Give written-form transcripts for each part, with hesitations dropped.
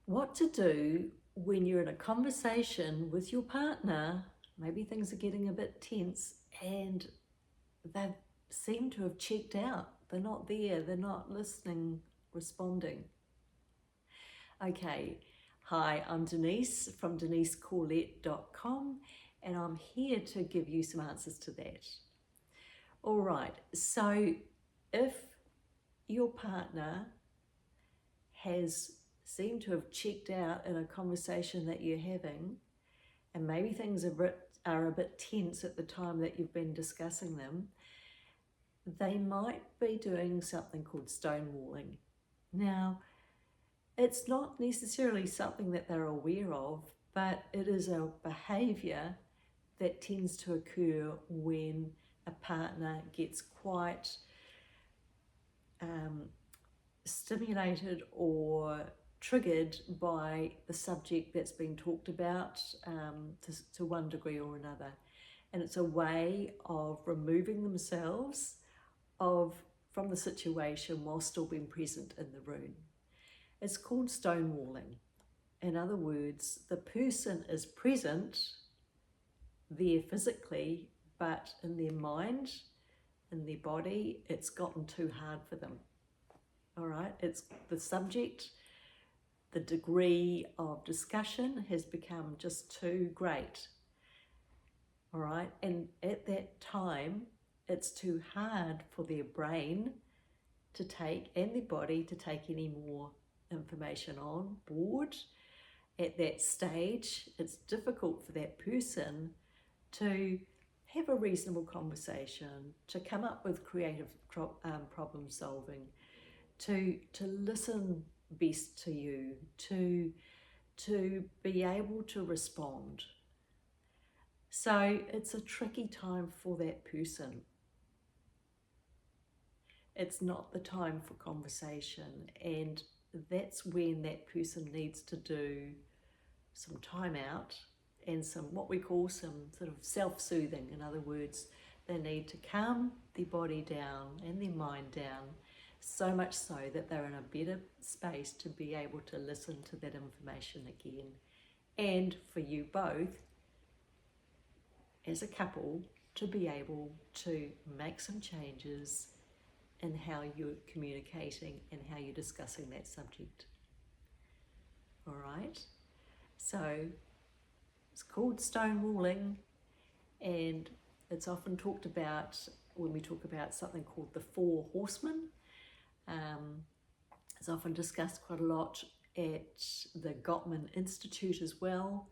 what to do when you're in a conversation with your partner, maybe things are getting a bit tense and they seem to have checked out. They're not there, they're not listening, responding. Okay, hi, I'm Denise from denisecorlett.com and I'm here to give you some answers to that. All right, so if your partner has seemed to have checked out in a conversation that you're having, and maybe things are a bit tense at the time that you've been discussing them, they might be doing something called stonewalling. Now, it's not necessarily something that they're aware of, but it is a behaviour that tends to occur when a partner gets quite stimulated or triggered by the subject that's been talked about to one degree or another. And it's a way of removing themselves from the situation while still being present in the room. It's called stonewalling. In other words, the person is present there physically, but in their mind, in their body, it's gotten too hard for them. All right, it's the subject, the degree of discussion has become just too great. All right, and at that time, it's too hard for their brain to take and their body to take any more information on board. At that stage, it's difficult for that person to have a reasonable conversation, to come up with creative problem solving, to listen best to you, to be able to respond. So it's a tricky time for that person. It's not the time for conversation, and that's when that person needs to do some time out and some what we call some sort of self-soothing. In other words, they need to calm their body down and their mind down, so much so that they're in a better space to be able to listen to that information again. And for you both, as a couple, to be able to make some changes in how you're communicating and how you're discussing that subject. All right, so it's called stonewalling, and it's often talked about when we talk about something called the Four Horsemen. It's often discussed quite a lot at the Gottman Institute as well,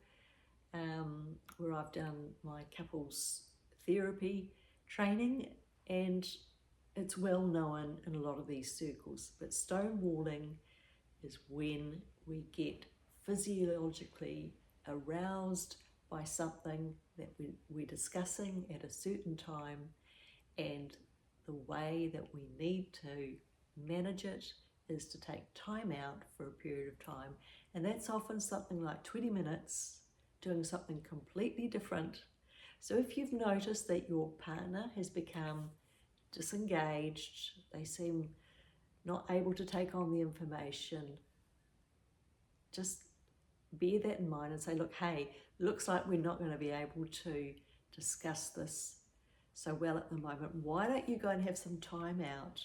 where I've done my couples therapy training, and it's well known in a lot of these circles. But stonewalling is when we get physiologically aroused by something that we're discussing at a certain time, and the way that we need to manage it is to take time out for a period of time, and that's often something like 20 minutes doing something completely different. So if you've noticed that your partner has become disengaged, they seem not able to take on the information, just bear that in mind and say, look, hey, looks like we're not going to be able to discuss this so well at the moment. Why don't you go and have some time out?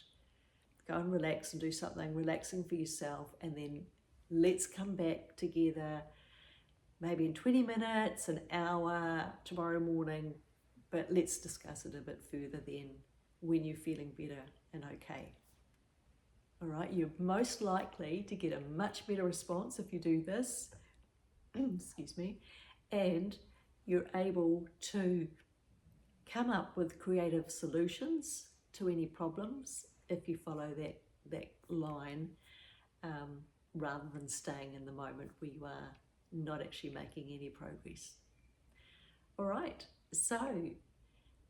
Go and relax and do something relaxing for yourself, and then let's come back together maybe in 20 minutes, an hour, tomorrow morning, but let's discuss it a bit further then when you're feeling better and okay. All right, you're most likely to get a much better response if you do this, excuse me, and you're able to come up with creative solutions to any problems if you follow that line, rather than staying in the moment where you are not actually making any progress. All right, so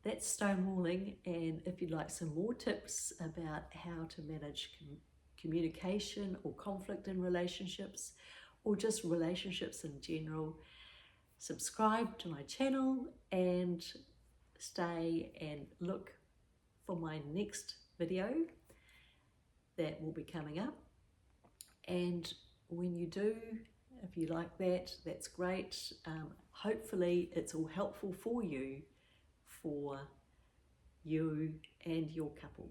that's stonewalling, and if you'd like some more tips about how to manage communication or conflict in relationships, or just relationships in general, subscribe to my channel and stay and look for my next video that will be coming up. And when you do, If you like that, that's great. Hopefully it's all helpful for you and your couple.